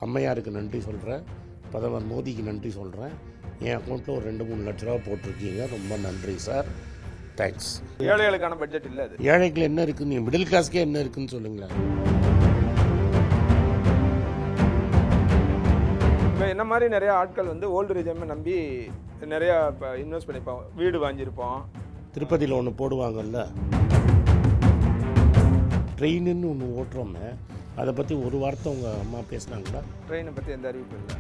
அம்மையாருக்கு நன்றி சொல்கிறேன், பிரதமர் மோடிக்கு நன்றி சொல்கிறேன். என் அக்கௌண்ட்டில் ஒரு 2-3 லட்ச ரூபா போட்டிருக்கீங்க, ரொம்ப நன்றி சார், தேங்க்ஸ். ஏழைகளுக்கான பட்ஜெட் இல்லை அது. ஏழைகள் என்ன இருக்குது, நீங்கள் மிடில் கிளாஸ்க்கே என்ன இருக்குதுன்னு சொல்லுங்களேன். இப்போ என்ன மாதிரி நிறைய ஆட்கள் வந்து ஓல்டு ரிஜிமை நம்பி நிறையா இப்போ இன்வெஸ்ட் பண்ணிப்போம், வீடு வாங்கியிருப்போம். திருப்பதியில் ஒன்று போடுவாங்கல்ல, ட்ரெயின்னு ஒன்று ஓட்டுறோமே, அதை பற்றி ஒரு வார்த்தை உங்கள் அம்மா பேசுனாங்களா? ட்ரெயினை பற்றி எந்த அறிவிப்பு இல்லை.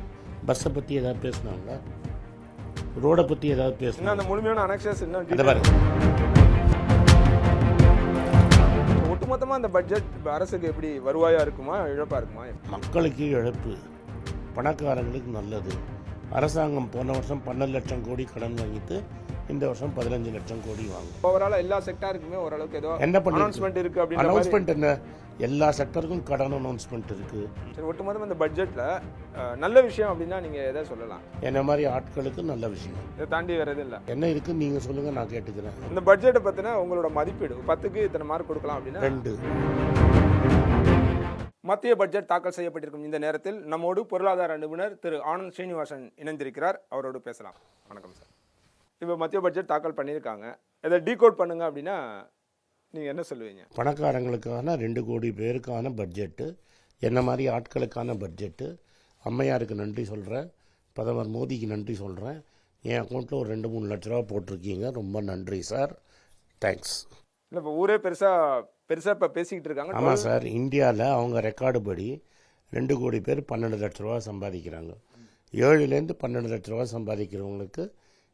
பஸ்ஸை பற்றி ஏதாவது பேசுனாங்களா? ரோடை பற்றி ஏதாவது பேசுனா? இன்னும் அந்த முழுமையான அனெக்ஷன்ஸ் இன்னும் அதை பாருங்க. ஒட்டுமொத்தமாக அந்த பட்ஜெட் அரசுக்கு எப்படி வருவாயாக இருக்குமா இழப்பாக இருக்குமா? மக்களுக்கு இழப்பு, பணக்காரங்களுக்கு நல்லது. அரசாங்கம் போன வருஷம் 12 லட்சம் கோடி கடன் வாங்கிட்டு இந்த வருஷம் 15 லட்சம் கோடி வாங்கும். ஓவரால் எல்லா செக்டாருக்குமே ஓரளவுக்கு ஏதோ என்ன பண்ணி அனௌன்ஸ்மெண்ட் இருக்குது அப்படின்னு. அனௌன்ஸ்மெண்ட் என்ன, எல்லா செக்டருக்கும் கடன் அனௌன்ஸ்மெண்ட் இருக்குது. சரி, ஒட்டுமொத்தமாக இந்த பட்ஜெட்டில் நல்ல விஷயம் அப்படின்னா நீங்கள் எதை சொல்லலாம்? என்ன மாதிரி ஆட்களுக்கு நல்ல விஷயம். இதை தாண்டி வேறு எதுவும் இல்லை. என்ன இருக்குன்னு நீங்கள் சொல்லுங்கள், நான் கேட்டுக்கிறேன். இந்த பட்ஜெட்டை பற்றின உங்களோட மதிப்பீடு 10க்கு இத்தனை மார்க் கொடுக்கலாம் அப்படின்னா 2. மத்திய பட்ஜெட் தாக்கல் செய்யப்பட்டிருக்கும் இந்த நேரத்தில் நம்மோடு பொருளாதார நிபுணர் திரு ஆனந்த் ஸ்ரீனிவாசன் இணைந்திருக்கிறார். அவரோடு பேசலாம். வணக்கம் சார். இப்போ மத்திய பட்ஜெட் தாக்கல் பண்ணியிருக்காங்க, இதை டீகோட் பண்ணுங்க அப்படின்னா நீங்கள் என்ன சொல்லுவீங்க? பணக்காரங்களுக்கான 2 கோடி பேருக்கான பட்ஜெட்டு, என்ன மாதிரி ஆட்களுக்கான பட்ஜெட்டு. அம்மையாருக்கு நன்றி சொல்கிறேன், பிரதமர் மோடிக்கு நன்றி சொல்கிறேன். என் அக்கௌண்ட்டில் ஒரு 2-3 லட்ச ரூபா போட்டிருக்கீங்க, ரொம்ப நன்றி சார், தேங்க்ஸ். இல்லை, இப்போ ஊரே பெருசாக இப்போ பேசிக்கிட்டு இருக்காங்க. ஆமாம் சார், இந்தியாவில் அவங்க ரெக்கார்டு படி 2 கோடி பேர் 12 லட்ச ரூபா சம்பாதிக்கிறாங்க. 7லேருந்து 12 லட்ச ரூபா சம்பாதிக்கிறவங்களுக்கு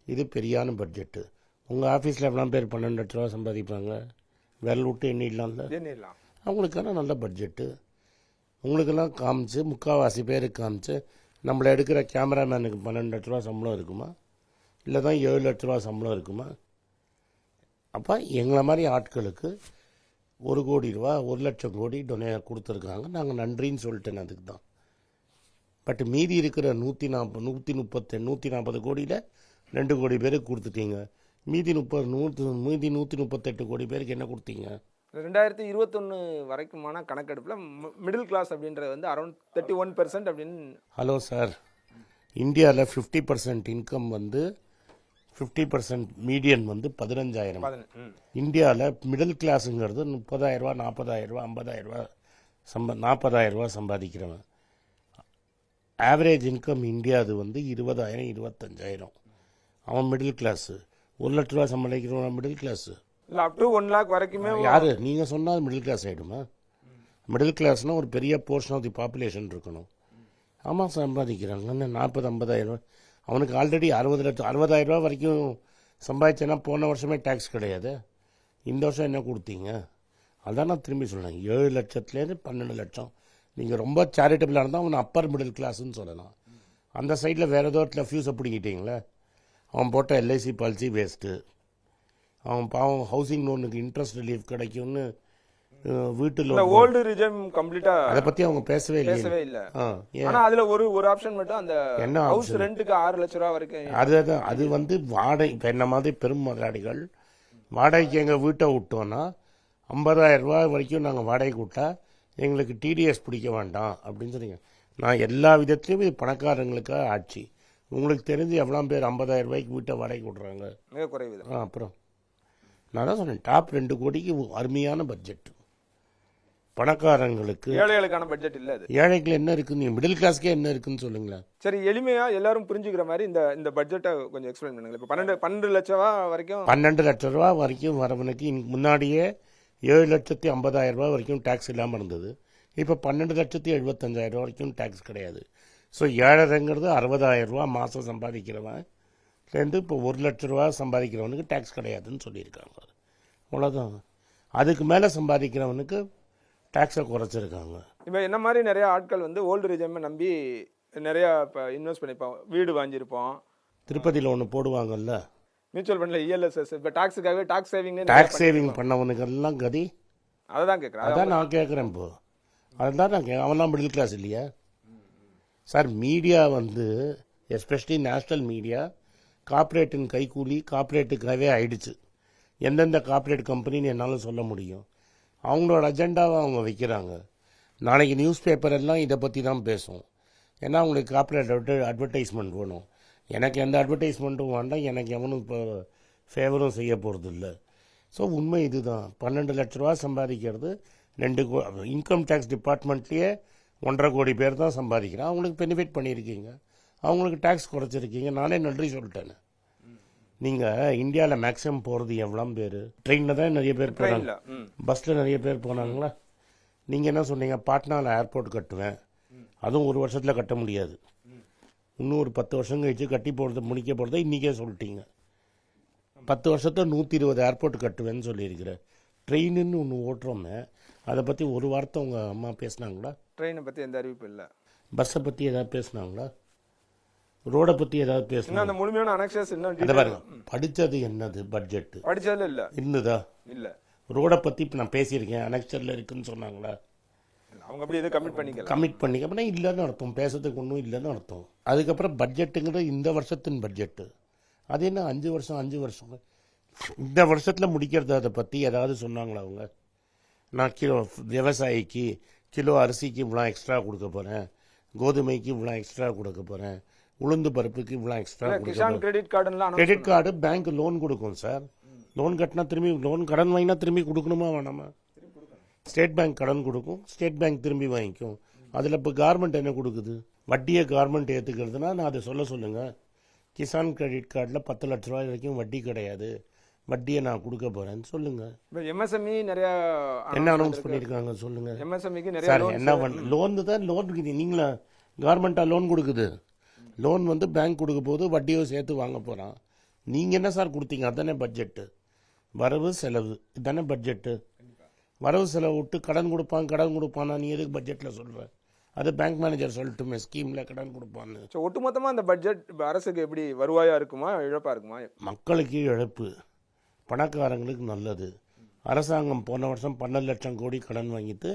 இது பெரியான பட்ஜெட்டு. உங்கள் ஆஃபீஸில் எவ்வளோ பேர் 12 லட்ச ரூபா சம்பாதிப்பாங்க? விரல் விட்டு எண்ணிடலாம்ல. அவங்களுக்கான நல்ல பட்ஜெட்டு. உங்களுக்கெல்லாம் காமிச்சு, முக்கால்வாசி பேருக்கு காமிச்சு, நம்மளை எடுக்கிற கேமராமேனுக்கு 12 லட்ச ரூபா சம்பளம் இருக்குமா? இல்லை தான் 7 லட்ச ரூபா சம்பளம் இருக்குமா? அப்போ எங்களை மாதிரி ஆட்களுக்கு 1 கோடி ரூபா, 1 லட்சம் கோடி கொடுத்துருக்காங்க. நாங்கள் நன்றின்னு சொல்லிட்டேன், அதுக்கு தான். பட் மீதி இருக்கிற 140 கோடியில் 2 கோடி பேருக்கு கொடுத்துட்டீங்க. மீதி 138 கோடி பேருக்கு என்ன கொடுத்தீங்க? 2021 வரைக்குமான கணக்கெடுப்பில் மிடில் கிளாஸ் அப்படின்றது வந்து அரௌண்ட் 31% அப்படின்னு. ஹலோ சார், இந்தியாவில் 50% இன்கம் வந்து 50% மீடியன் வந்து 15,000. இந்தியாவில் மிடில் கிளாஸுங்கிறது 30,000 ரூபா, 40,000 ரூபா, 50,000 ரூபா 40,000 ரூபா சம்பாதிக்கிறவன். ஆவரேஜ் இன்கம் இந்தியா அது வந்து 20,000, 25,000. அவன் மிடில் கிளாஸு. 1 லட்ச ரூபா சம்பாதிக்கிறவன் மிடில் கிளாஸு. இல்லை, அப் டு 1 லேக் வரைக்குமே. யார் நீங்கள் சொன்னால் மிடில் கிளாஸ் ஆகிடுமா? மிடில் கிளாஸ்னால் ஒரு பெரிய போர்ஷன் ஆஃப் தி பாப்புலேஷன் இருக்கணும். ஆமாம், சம்பாதிக்கிறாங்க. 40,000-50,000 ரூபா. அவனுக்கு ஆல்ரெடி 60,000 ரூபா வரைக்கும் சம்பாதிச்சேன்னா போன வருஷமே டேக்ஸ் கிடையாது. இந்த வருஷம் என்ன கொடுத்தீங்க? அதான் நான் திரும்பி சொல்கிறேன், 7 லட்சத்துலேருந்து 12 லட்சம். நீங்கள் ரொம்ப சேரிட்டபிளாக இருந்தால் அவன் அப்பர் மிடில் கிளாஸ்ன்னு சொல்லலாம். அந்த சைடில் வேறு ஏதோ ஃபியூஸை பிடிக்கிட்டீங்களே. அவன் போட்ட எல்ஐசி பாலிசி வேஸ்ட்டு. அவன் பாவம் ஹவுசிங் லோனுக்கு இன்ட்ரெஸ்ட் ரிலீஃப் கிடைக்கும்னு வீட்டு லோன். ஓல்டு ரிஜிம் கம்ப்ளீட்டா அதை பற்றி அவங்க பேசவே இல்லை. ஆனா அதுல ஒரு ஆப்ஷன் மட்டும், அந்த என்ன ஹவுஸ் ரெண்டுக்கு 6 லட்ச ரூபா வரைக்கும். அதுதான், அது வந்து வாடகை. இப்போ என்ன மாதிரி பெரும் முதலாளிகள் வாடகைக்கு எங்கள் வீட்டை விட்டோன்னா 50,000 ரூபா வரைக்கும் நாங்கள் வாடகைக்கு விட்டா எங்களுக்கு டிடிஎஸ் பிடிக்க வேண்டாம் அப்படின்னு சொன்னீங்க. நான் எல்லா விதத்துலையும் இது பணக்காரங்களுக்காக ஆட்சி. உங்களுக்கு தெரிஞ்சு எவ்வளோ பேர் 50,000 ரூபாய்க்கு வீட்டை வாடகை விட்றாங்க? மிக குறைவு. அப்புறம் நான் தான் சொன்னேன், டாப் 2 கோடிக்கு அருமையான பட்ஜெட். பணக்காரங்களுக்கு. ஏழைகளுக்கான பட்ஜெட் இல்லை அது. ஏழைகள் என்ன இருக்குது, நீங்கள் மிடில் கிளாஸ்க்கே என்ன இருக்குன்னு சொல்லுங்களேன். சரி, எளிமையாக எல்லாரும் புரிஞ்சுக்கிற மாதிரி இந்த பட்ஜெட்டை கொஞ்சம் எக்ஸ்பிளைன் பண்ணுங்களேன். இப்போ 12 லட்ச ரூபா வரைக்கும் 12 லட்ச ரூபா வரைக்கும் வரவனுக்கு முன்னாடியே 7,50,000 ரூபா வரைக்கும் டேக்ஸ் இல்லாமல் இருந்தது. இப்போ 12,75,000 ரூபா வரைக்கும் டேக்ஸ் கிடையாது. ஸோ ஏழைங்கிறது 60,000 ரூபா மாதம் சம்பாதிக்கிறவன் சேர்ந்து இப்போ 1 லட்ச ரூபா சம்பாதிக்கிறவனுக்கு டேக்ஸ் கிடையாதுன்னு சொல்லியிருக்காங்க. அவ்வளோதான். அதுக்கு மேலே சம்பாதிக்கிறவனுக்கு டேக்ஸை குறைச்சிருக்காங்க. இப்போ என்ன மாதிரி நிறைய ஆட்கள் வந்து ஓல்டு ரிஜிமை நம்பி நிறையா இப்போ இன்வெஸ்ட் பண்ணிப்போம், வீடு வாங்கியிருப்போம். திருப்பதியில் ஒன்று போடுவாங்கல்ல, மியூச்சுவல் ஃபண்டில் இஎல்எஸ்எஸ். இப்போ டாக்ஸுக்காகவே டாக்ஸ் சேவிங் பண்ணவனுக்கெல்லாம் கதி. அதை தான் கேட்குறேன். அதான் நான் கேட்குறேன். இப்போ அதுதான் நான் அவன்லாம் மிடில் கிளாஸ் இல்லையா சார்? மீடியா வந்து எஸ்பெஷலி நேஷ்னல் மீடியா கார்ப்பரேட்டின் கைக்கூலி கார்ப்பரேட்டுக்காகவே ஆயிடுச்சு. எந்தெந்த கார்ப்பரேட் கம்பெனின்னு என்னால் சொல்ல முடியும். அவங்களோட அஜெண்டாவை அவங்க வைக்கிறாங்க. நாளைக்கு நியூஸ் பேப்பர் எல்லாம் இதை பற்றி தான் பேசும். ஏன்னா அவங்களுக்கு கார்ப்பரேட் அட்வர்டைஸ்மெண்ட் வேணும். எனக்கு எந்த அட்வர்டைஸ்மெண்ட்டும் வேண்டாம், எனக்கு எவனும் இப்போ ஃபேவரும் செய்ய போகிறது இல்லை. ஸோ உண்மை இதுதான். 12 லட்ச ரூபா சம்பாதிக்கிறது 2 இன்கம் டேக்ஸ் டிபார்ட்மெண்ட்லேயே 1.5 கோடி பேர் தான் சம்பாதிக்கிறான். அவங்களுக்கு பெனிஃபிட் பண்ணியிருக்கீங்க, அவங்களுக்கு டேக்ஸ் குறைச்சிருக்கீங்க. நானே நன்றி சொல்லிட்டேன். நீங்கள் இந்தியாவில் மேக்ஸிமம் போகிறது எவ்வளோ பேர்? ட்ரெயினில் தான் நிறைய பேர் போனாங்க, பஸ்ஸில் நிறைய பேர் போனாங்களா? நீங்கள் என்ன சொன்னீங்க? பாட்னாவில் ஏர்போர்ட் கட்டுவேன், அதுவும் 1 வருஷத்தில் கட்ட முடியாது, இன்னும் ஒரு 10 வருஷம் கழிச்சு கட்டி போகிறது முடிக்க போகிறத இன்றைக்கே சொல்லிட்டீங்க. 10 வருஷத்தில் 120 ஏர்போர்ட் கட்டுவேன்னு சொல்லியிருக்கிறேன். ட்ரெயின்னு ஒன்று ஓட்டுறோமே, அதை பற்றி ஒரு வார்த்தை உங்கள் அம்மா பேசுனாங்களா? ட்ரெயினை பற்றி எந்த அறிவிப்பு இல்லை. பஸ்ஸை பற்றி ஏதாவது பேசுனாங்களா? ரோடை பற்றி ஏதாவது பேசுனா? அந்த முழுமையான அனெக்ஷஸ் அதை பாருங்க. படித்தது என்னது? பட்ஜெட்டு படிச்சதுல இல்லை. இருந்ததா? இல்லை. ரோடை பற்றி இப்போ நான் பேசியிருக்கேன், அனெக்சரில் இருக்குன்னு சொன்னாங்களா? அவங்க அப்படி எதுவும் கமிட் பண்ணிக்க அப்படின்னா இல்லைன்னு அர்த்தம், பேசுறதுக்கு ஒன்றும் இல்லைன்னு அர்த்தம். அதுக்கப்புறம் பட்ஜெட்டுங்கிறது இந்த வருஷத்தின் பட்ஜெட்டு. அது என்ன 5 வருஷம் இந்த வருஷத்தில் முடிக்கிறது? அதை பற்றி ஏதாவது சொன்னாங்களா அவங்க? நான் விவசாயிக்கு கிலோ அரிசிக்கு இவ்வளோ எக்ஸ்ட்ரா கொடுக்க போகிறேன், கோதுமைக்கு இவ்வளோ எக்ஸ்ட்ரா கொடுக்க போகிறேன், உளுந்து பருப்புக்கு இவ்வளோ எக்ஸ்ட்ரா கிசான் கிரெடிட் கார்டுலாம் கிரெடிட் கார்டு பேங்க் லோன் கொடுக்கும் சார். லோன் கட்டினா திரும்பி கடன் வாங்கினா திரும்பி கொடுக்கணுமா வேணாமா? ஸ்டேட் பேங்க் கடன் கொடுக்கும், ஸ்டேட் பேங்க் திரும்பி வாங்கிக்கும். அதில் இப்போ கவர்மெண்ட் என்ன கொடுக்குது? வட்டியை கவர்மெண்ட் ஏற்றுக்கிறதுனா நான் அதை சொல்லுங்கள். கிசான் கிரெடிட் கார்டில் 10 லட்ச ரூபாய் வரைக்கும் வட்டி கிடையாது, வட்டியை நான் கொடுக்க போகிறேன்னு சொல்லுங்கள். எம்எஸ்எம்இ நிறைய என்ன அனௌன்ஸ் பண்ணியிருக்காங்க சொல்லுங்கள். எம்எஸ்எம்இக்கு நிறைய சார் என்ன லோன் தான் லோன் இருக்குது. நீங்களா கவர்மெண்ட்டாக லோன் கொடுக்குது? லோன் வந்து பேங்க் கொடுக்க போது வட்டியோ சேர்த்து வாங்க போகிறான். நீங்கள் என்ன சார் கொடுத்தீங்க? அதுதானே பட்ஜெட்டு. வரவு செலவு இதுதானே பட்ஜெட்டு. வரவு செலவு விட்டு கடன் கொடுப்பானா? நீ எதுக்கு பட்ஜெட்டில் சொல்கிற? அது பேங்க் மேனேஜர் சொல்லட்டுமே, ஸ்கீமில் கடன் கொடுப்பான்னு. ஸோ ஒட்டுமொத்தமாக அந்த பட்ஜெட் அரசுக்கு எப்படி வருவாயாக இருக்குமா இழப்பாக இருக்குமா? மக்களுக்கு இழப்பு, பணக்காரங்களுக்கு நல்லது. அரசாங்கம் போன வருஷம் 12 லட்சம் கோடி கடன் வாங்கிட்டு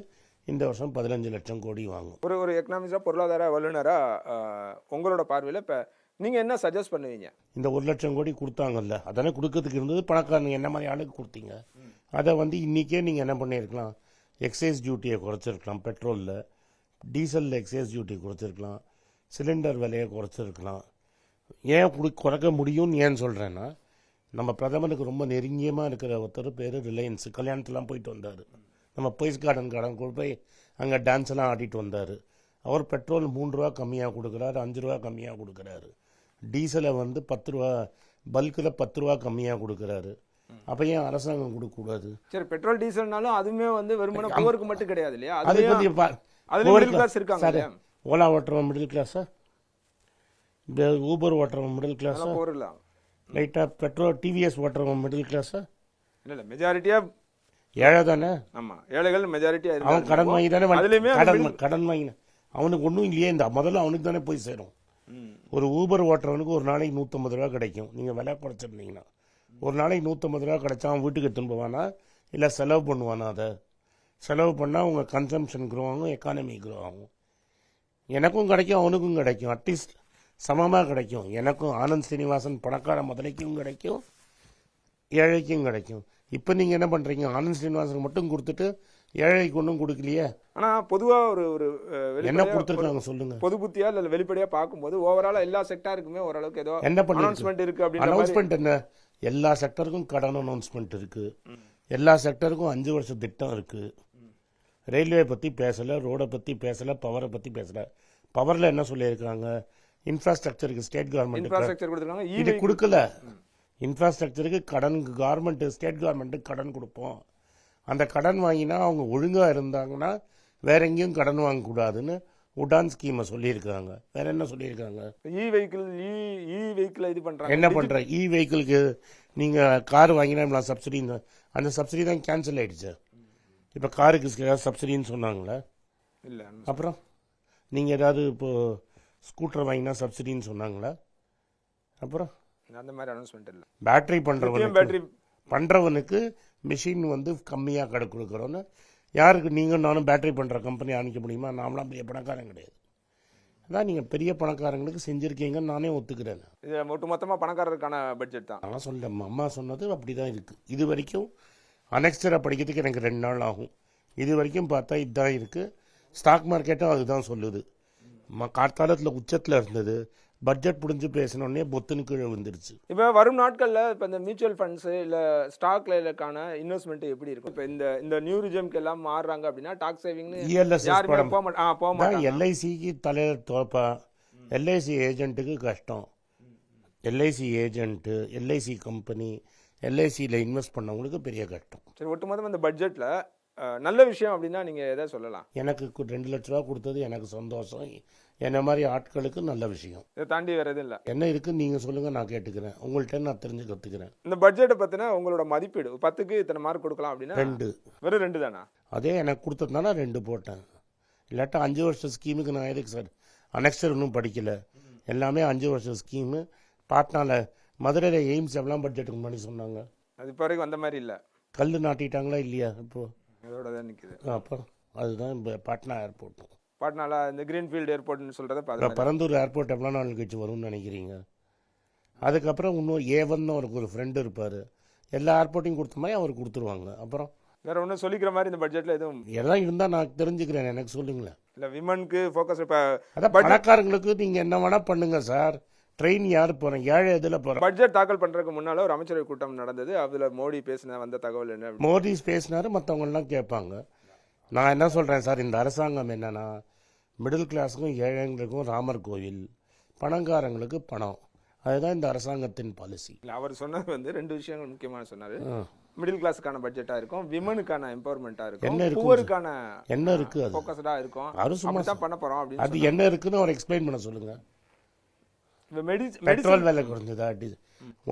இந்த வருஷம் 15 லட்சம் கோடி வாங்கும். ஒரு எக்கனாமிக்ஸாக பொருளாதார வல்லுநராக உங்களோட பார்வையில் இப்போ நீங்கள் என்ன சஜஸ்ட் பண்ணுவீங்க? இந்த 1 லட்சம் கோடி கொடுத்தாங்கல்ல, அதானே கொடுக்கறதுக்கு இருந்தது. பணக்காரங்க என்ன மாதிரி ஆளுக்கு கொடுத்தீங்க? அதை வந்து இன்றைக்கே நீங்கள் என்ன பண்ணியிருக்கலாம்? எக்ஸைஸ் டியூட்டியை குறைச்சிருக்கலாம், பெட்ரோலில் டீசலில் எக்ஸைஸ் டியூட்டி குறைச்சிருக்கலாம், சிலிண்டர் விலையை குறைச்சிருக்கலாம். ஏன் குறைக்க முடியும்னு ஏன் சொல்கிறேன்னா, நம்ம பிரதமருக்கு ரொம்ப நெருங்கியமாக இருக்கிற ஒருத்தர் பேர் ரிலையன்ஸ், கல்யாணத்துலாம் போயிட்டு வந்தார். நம்ம போய்ஸ் கார்டன் போய் அங்கே டான்ஸ்லாம் ஆடிட்டு வந்தார். அவர் பெட்ரோல் 3 ரூபா கம்மியாக கொடுக்குறாரு, 5 ரூபா கம்மியாக கொடுக்குறாரு. டீசலை வந்து 10 ரூபா பல்கில் 10 ரூபா கம்மியாக கொடுக்குறாரு. அப்போ ஏன் அரசாங்கம் கொடுக்கக்கூடாது? சரி, பெட்ரோல் டீசல்னாலும் அதுவுமே வந்து வெறுமனே புவருக்கு மட்டும் கிடையாது இல்லையா? அது பற்றி இருக்காங்க. ஓலா ஓட்டுறவன் மிடில் கிளாஸா? ஊபர் ஓட்டுறவன் மிடில் கிளாஸா? லைட்டாக பெட்ரோல் டிவிஎஸ் ஓட்டுறவன் மிடில் கிளாஸா? இல்லை, மெஜாரிட்டியாக ஏழை தானே. ஆமாம், ஏழைகள் மெஜாரிட்டியாக. அவன் கடன் வாங்கி தானே கடன் வாங்கின அவனுக்கு ஒன்றும் இல்லையே. இந்த முதல்ல அவனுக்கு தானே போய் சேரும். ஒரு ஊபர் ஓட்டுறவனுக்கு ஒரு நாளைக்கு 150 ரூபா கிடைக்கும். நீங்கள் விலை குறைச்சிருந்தீங்கன்னா ஒரு நாளைக்கு 150 ரூபா கிடைச்சா அவன் வீட்டுக்கு எடுத்துன்னு போவானா இல்லை செலவு பண்ணுவானா? அதை செலவு பண்ணால் உங்கள் கன்சம்ஷன் க்ரோ ஆகும், எக்கானமி க்ரோ ஆகும். எனக்கும் கிடைக்கும், அவனுக்கும் கிடைக்கும், அட்லீஸ்ட் சமமாக கிடைக்கும். எனக்கும் ஆனந்த் ஸ்ரீனிவாசன் பணக்கார முதலைக்கும் கிடைக்கும், ஏழைக்கும் கிடைக்கும். இப்போ நீங்கள் என்ன பண்ணுறீங்க? ஆனந்த் ஸ்ரீனிவாசனுக்கு மட்டும் கொடுத்துட்டு ஏழைக்கு ஒன்றும் கொடுக்கலையே. ஆனால் பொதுவாக ஒரு என்ன கொடுத்துருக்காங்க சொல்லுங்கள். பொது புத்தியாக இல்லை வெளிப்படையாக பார்க்கும்போது ஓவராலாக எல்லா செக்டாருக்குமே ஓரளவுக்கு ஏதோ என்ன பண்ண அனௌன்ஸ்மெண்ட் இருக்குது. அப்படி அனௌன்ஸ்மெண்ட் என்ன? எல்லா செக்டருக்கும் கடன் அனௌன்ஸ்மெண்ட் இருக்குது, எல்லா செக்டருக்கும் 5 வருஷ திட்டம் இருக்குது. ரயில்வே பற்றி பேசலை, ரோடை பற்றி பேசலை, பவரை பற்றி பேசலை. பவரில் என்ன சொல்லியிருக்காங்க? இன்ஃப்ராஸ்ட்ரக்சருக்கு ஸ்டேட் கவர்மெண்ட் இது கொடுக்கல. இன்ஃப்ராஸ்ட்ரக்சருக்கு கடன் கவர்மெண்ட் ஸ்டேட் கவர்மெண்ட்டுக்கு கடன் கொடுப்போம். அந்த கடன் வாங்கினா அவங்க ஒழுங்காக இருந்தாங்கன்னா வேற எங்கேயும் கடன் வாங்கக்கூடாதுன்னு உடான் ஸ்கீமை சொல்லியிருக்காங்க. வேற என்ன சொல்லியிருக்காங்க? இ வெஹிக்கிள் இது பண்ணுறாங்க. என்ன பண்ணுற? இ வெஹிக்கிளுக்கு நீங்கள் கார் வாங்கினா சப்சிடி, அந்த சப்சிடி தான் கேன்சல் ஆகிடுச்சு. இப்போ காருக்கு சப்சிடின்னு சொன்னாங்களே. இல்லை, அப்புறம் நீங்கள் ஏதாவது இப்போது ஸ்கூட்டர் வாங்கினா சப்சிடின்னு சொன்னாங்களா? அப்புறம் அந்த மாதிரி அனௌன்ஸ்மெண்ட் இல்லை. பேட்டரி பண்ணுறவனுக்கு மிஷின் வந்து கம்மியாக கடை கொடுக்குறோன்னு யாருக்கு? நீங்கள் நானும் பேட்டரி பண்ணுற கம்பெனி அனுப்ப முடியுமா? நாமளாம் பெரிய பணக்காரன் கிடையாது. அதான் நீங்கள் பெரிய பணக்காரங்களுக்கு செஞ்சுருக்கீங்கன்னு நானே ஒத்துக்கிறேன். இது ஒட்டுமொத்தமாக பணக்காரருக்கான பட்ஜெட் தான். நான் சொல்கிறேன், அம்மா சொன்னது அப்படி தான் இருக்குது. இது வரைக்கும் அனெக்ஸ்டரை படிக்கிறதுக்கு எனக்கு 2 நாள் ஆகும். இது வரைக்கும் பார்த்தா இதுதான் இருக்குது. ஸ்டாக் மார்க்கெட்டும் அதுதான் சொல்லுது. காலத்தில் உச்சத்தில் இருந்தது. பட்ஜெட் முடிஞ்சு பேசினோடனே பொத்துன்னு கீழே விழுந்துருச்சு. இப்போ வரும் நாட்களில் இப்போ இந்த மியூச்சுவல் ஃபண்ட்ஸு இல்லை ஸ்டாக்லக்கான இன்வெஸ்ட்மெண்ட் எப்படி இருக்கும்? இப்போ இந்த நியூ ரிஜம்க்கு எல்லாம் மாறுறாங்க அப்படின்னா டாக்ஸ் சேவிங்னு இஎல்எஸ்எஸ் யாருமே படம் போக மாட்டாங்க. எல்ஐசிக்கு தலையில் தோப்பா. எல்ஐசி ஏஜென்ட்டுக்கு கஷ்டம். எல்ஐசி ஏஜென்ட்டு, எல்ஐசி கம்பெனி, எல்ஐசியில் இன்வெஸ்ட் பண்ணவங்களுக்கு பெரிய கஷ்டம். சரி, ஒட்டுமொத்தமாக இந்த பட்ஜெட்டில் நல்ல விஷயம் அப்படின்னா நீங்கள் எதை சொல்லலாம்? எனக்கு 2 லட்ச ரூபா கொடுத்தது எனக்கு சந்தோஷம். என்ன மாதிரி ஆட்களுக்கு நல்ல விஷயம். இதை தாண்டி வேறு எதுவும் இல்லை. என்ன இருக்குன்னு நீங்கள் சொல்லுங்கள், நான் கேட்டுக்கிறேன். உங்கள்கிட்ட நான் தெரிஞ்சு கற்றுக்கிறேன். இந்த பட்ஜெட்டை பற்றின உங்களோட மதிப்பீடு 10க்கு இத்தனை மார்க் கொடுக்கலாம் அப்படின்னா 2. வெறும் 2 தானா? அதே எனக்கு கொடுத்ததுனால 2 போட்டேன். இல்லாட்டா 5 வருஷம் ஸ்கீமுக்கு நான் எதுக்கு சார்? அனெக்ஸ்டர் இன்னும் படிக்கலை. எல்லாமே 5 வருஷம் ஸ்கீமு. பாட்னாவில் மதுரையில் எய்ம்ஸ் எவ்வளோ பட்ஜெட்டுக்கு முன்னாடி சொன்னாங்க? அது இப்போ வரைக்கும் வந்த மாதிரி இல்லை. கல் நாட்டிட்டாங்களா இல்லையா? இப்போது அதோட தான் நிற்குது. அப்புறம் அதுதான் இப்போ பாட்னா ஏர்போர்ட்டும். பாட்னால இந்த கிரீன்ஃபீல்டு ஏர்போர்ட்னு சொல்கிறத பரந்தூர் ஏர்போர்ட் எவ்வளோ நாள் கழிச்சு வரும்னு நினைக்கிறீங்க? அதுக்கப்புறம் இன்னொரு ஏவன்னு அவருக்கு ஒரு ஃப்ரெண்டு இருப்பார். எல்லா ஏர்போர்ட்டையும் கொடுத்த மாதிரி அவர் கொடுத்துருவாங்க. அப்புறம் வேற ஒன்றும் சொல்லிக்கிற மாதிரி இந்த பட்ஜெட்டில் எதுவும் எல்லாம் இருந்தால் நான் தெரிஞ்சுக்கிறேன். எனக்கு சொல்லுங்களேன். இல்லை, விமனுக்கு ஃபோக்கஸ். இப்போ அதான் பணக்காரங்களுக்கு நீங்கள் என்ன வேணால் பண்ணுங்கள் சார். ட்ரெயின் யார் போகிறேன்? ஏழை எதில் போகிறேன்? பட்ஜெட் தாக்கல் பண்ணுறதுக்கு முன்னால் ஒரு அமைச்சரவை கூட்டம் நடந்தது. அதில் மோடி பேசின வந்த தகவல் என்ன? மோடி பேசினார், மற்றவங்களாம் கேட்பாங்க. நான் என்ன சொல்கிறேன் சார், இந்த அரசாங்கம் என்னென்னா மிடில் கிளாஸுக்கும் ஏழைங்களுக்கும் ராமர் கோவில், பணக்காரங்களுக்கு பணம். அதுதான் இந்த அரசாங்கத்தின் பாலிசி. இல்லை, அவர் சொன்னது வந்து 2 விஷயங்கள் முக்கியமான சொன்னார். மிடில் கிளாஸுக்கான பட்ஜெட்டாக இருக்கும், விமனுக்கான எம்பவர்மெண்ட்டாக இருக்கும், என்ன இருக்கு? புவருக்கான என்ன இருக்குது? அது ஃபோக்கஸ்டாக இருக்கும். அது சும்மா தான் பண்ண போகிறோம் அப்படின்னு. அது என்ன இருக்குன்னு அவர் எக்ஸ்பிளைன் பண்ண சொல்லுங்கள். மெடிசன் பெட்ரோல் விலை குறைஞ்சதா?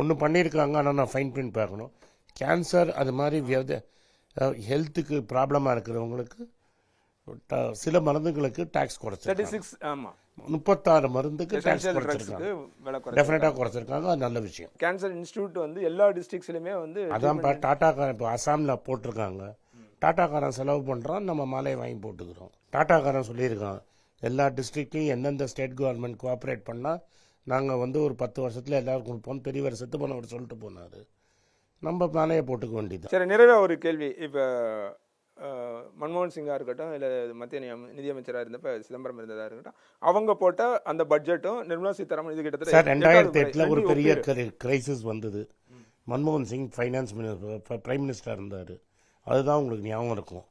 ஒன்று பண்ணியிருக்காங்க, ஆனால் நான் ஃபைன் பண்ணி பார்க்கணும். கேன்சர் அது மாதிரி ஹெல்த்துக்கு ப்ராப்ளமாக இருக்கிறவங்களுக்கு சில மருந்துகளுக்கு டேக்ஸ் குறைச்சிருக்காங்க. 36 ஆமாம் 36 மருந்துக்கு டேக்ஸ் குறைச்சிருக்காங்க. டெஃபினட்டாக குறைச்சிருக்காங்க. அது நல்ல விஷயம். கேன்சர் இன்ஸ்டியூட் வந்து எல்லா டிஸ்ட்ரிக்ட்ஸ்லையுமே வந்து அதான் டாட்டாக்காரன் இப்போ அசாமில் போட்டிருக்காங்க. டாட்டாக்காரன் செலவு பண்ணுறான், நம்ம மாலையை வாங்கி போட்டுக்கிறோம். டாட்டாக்காரன் சொல்லியிருக்கான், எல்லா டிஸ்ட்ரிக்ட்லையும் எந்தெந்த ஸ்டேட் கவர்மெண்ட் கோஆப்ரேட் பண்ணால் நாங்கள் வந்து ஒரு 10 வருஷத்தில் எல்லாருக்கும் கொடுப்போம். பெரியவர் செத்து போனவர் சொல்லிட்டு போனார். நம்ம மாலையை போட்டுக்க வேண்டியது. சரி, நிறைவாக ஒரு கேள்வி. இப்போ மன்மோகன் சிங்காக இருக்கட்டும், இல்லை மத்திய நிதியமைச்சராக இருந்தப்போ சிதம்பரம் இருந்ததாக இருக்கட்டும், அவங்க போட்ட அந்த பட்ஜெட்டும் நிர்மலா சீதாராமன் இது கிட்டத்தட்ட சார் 2008 ஒரு பெரிய கிரைசிஸ் வந்தது. மன்மோகன் சிங் ஃபைனான்ஸ் மினிஸ்டர், பிரைம் மினிஸ்டராக இருந்தார். அதுதான் உங்களுக்கு ஞாபகம் இருக்கும்.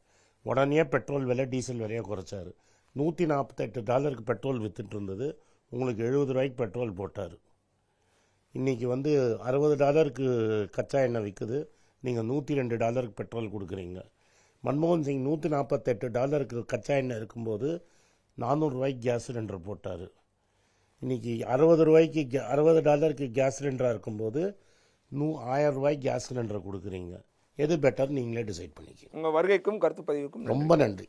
உடனே பெட்ரோல் விலை, டீசல் விலையை குறைச்சார். $148 பெட்ரோல் வித்துட்டு இருந்தது. உங்களுக்கு $70 பெட்ரோல் போட்டார். இன்றைக்கி வந்து $60 கச்சா எண்ணெய் விற்குது. நீங்கள் $102 பெட்ரோல் கொடுக்குறீங்க. மன்மோகன் சிங் $148 கச்சா எண்ணெய் இருக்கும்போது $400 கேஸ் சிலிண்டர் போட்டார். இன்றைக்கி $60 கேஸ் சிலிண்டராக இருக்கும்போது $1000 கேஸ் சிலிண்டர் கொடுக்குறீங்க. எது பெட்டர் நீங்களே டிசைட் பண்ணிக்க. உங்கள் வருகைக்கும் கருத்து பதிவுக்கும் ரொம்ப நன்றி.